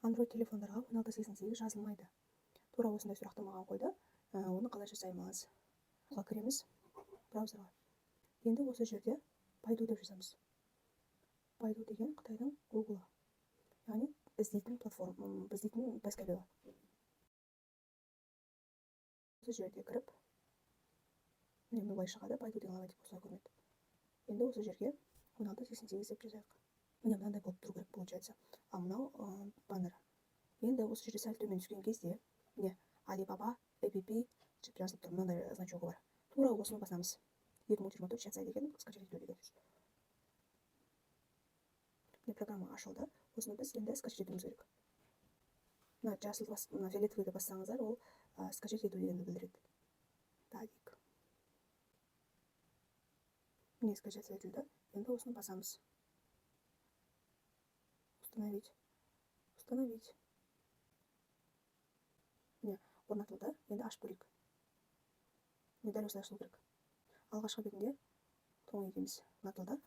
Android телефондарға 1688 жазылмайды. Тура осындай сұрақты маған қойды. Оны қалай жасаймыз? Бұға кіреміз браузерға. Енді осы жерде Baidu деп жазамыз. Baidu деген Қытайдың Google, яғни іздейтін платформа, іздейтін поисковик. Осы жерде кіріп, міне былай шығады, Baidu деген логотип осылай көрінеді. Енді осы жерге 1688 деп жазайық. Міне мынандай болып тұру керек получается. А мынау баннер. Енді осы жерде сәл төмен түскен кезде, міне Alibaba app деп жазылып тұр, мынандай значогы бар. Тура осыны басамыз. 2024 шатсай деген скачать ету деген. Міне программа ашылды. Осыны біз енді скачать етуіміз керек. Мына жасыл фиолетовыйды бассаңыздар, ол скачать ету дегенді білдіреді. Тадик. Міне скачать етілді. Енді осыны басамыз. Установить. Міне орнатылды. Енді ашып көрейік. Міне дәл осылай ашылу керек. Алғашқы бетінде тоң етеміз. Орнатылды.